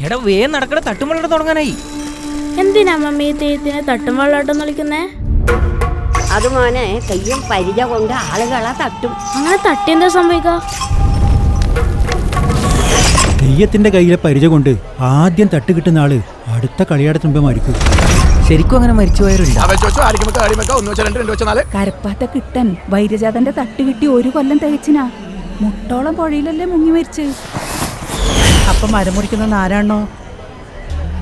എടാ വേഗം നടക്കട, തട്ടുമ്പള്ളടം തുടങ്ങാനായി. എന്തിനാ മമ്മി തെയ്യത്തിനെ തട്ടും വെള്ളാട്ടം വിളിക്കുന്നേ? അത് മോനെ തെയ്യം പരിച കൊണ്ട് ആളുകളെ തട്ടും. അങ്ങനെ തട്ടി എന്താ സംഭവിക്കുക? തെയ്യത്തിന്റെ കയ്യിലെ പരിച കൊണ്ട് ആദ്യം തട്ട് കിട്ടുന്ന ആള് അടുത്ത കളിയാടത്തിന് മുമ്പ് മരിക്കും. ശരിക്കും അങ്ങനെ മരിച്ചുപോയവരുണ്ട്. കരപ്പാത്ത കിട്ടൻ വൈരജാതന്റെ തട്ട് കിട്ടി 1 കൊല്ലം തികച്ചിനാ. മുട്ടോളം പുഴയിലല്ലേ മുങ്ങി മരിച്ച്. അപ്പം മരം മുറിക്കുന്ന ആരാണോ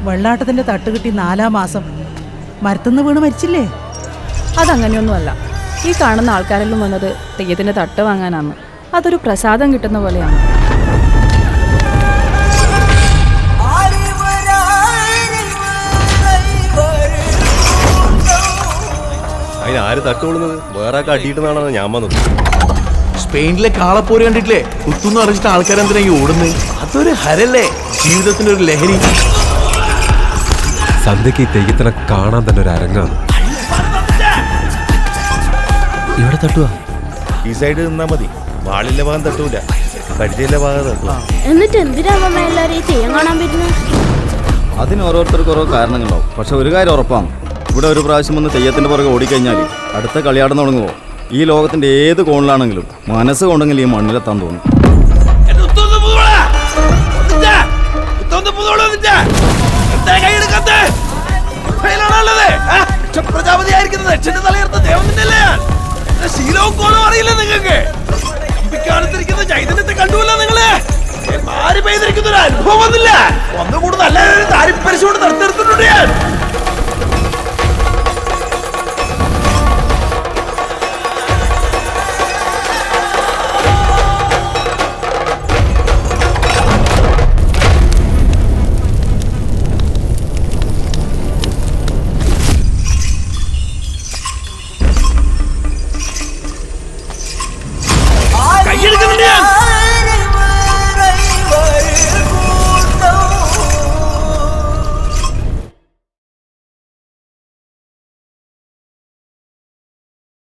വെള്ളാട്ടത്തിന്റെ തട്ട് കിട്ടി 4-ാം മാസം മരത്തുനിന്ന് വീണ് മരിച്ചില്ലേ? അതങ്ങനെയൊന്നുമല്ല. ഈ കാണുന്ന ആൾക്കാരെല്ലാം വന്നത് തെയ്യത്തിന്റെ തട്ട് വാങ്ങാനാണ്. അതൊരു പ്രസാദം കിട്ടുന്ന പോലെയാണ്. അതിനാര് തട്ടുകൊള്ളുന്നത്? വേറെ അടിയിട്ടെന്നാണോ ഞാൻ വന്നത്. സ്പെയിനിലെ കാളപ്പോര് കണ്ടിട്ടില്ലേ? കുത്തുന്ന് അറിഞ്ഞിട്ട് ആൾക്കാരെന്തിനാ ഈ ഓടുന്നത്? അതൊരു ഹരല്ലേ, ജീവിതത്തിന്റെ ഒരു ലഹരി. സന്ധ്യക്ക് ഈ തെയ്യത്തിനെ കാണാൻ തന്നെ ഒരു അരങ്ങാണ്. ഇവിടെ തട്ടുക. ഈ സൈഡ് നിന്നാ മതി. വാളിന്റെ ഭാഗം തട്ടൂല, പരിചയമില്ല ഭാഗം തട്ടുക. എന്നിട്ട് എന്തിനാ മമ്മ എല്ലാരും ഈ തെയ്യം കാണാൻ പറ്റുന്നത്? അതിന് ഓരോരുത്തർക്ക് ഓരോ കാരണങ്ങളുണ്ടാവും. പക്ഷെ ഒരു കാര്യം ഉറപ്പാണ്, ഇവിടെ ഒരു പ്രാവശ്യം വന്ന് തെയ്യത്തിന്റെ പുറകെ ഓടിക്കഴിഞ്ഞാൽ അടുത്ത കളിയാടം തുടങ്ങുമോ ഈ ലോകത്തിന്റെ ഏത് കോണിലാണെങ്കിലും മനസ്സ് കൊണ്ടെങ്കിൽ ഈ മണ്ണിലെത്താൻ തോന്നും.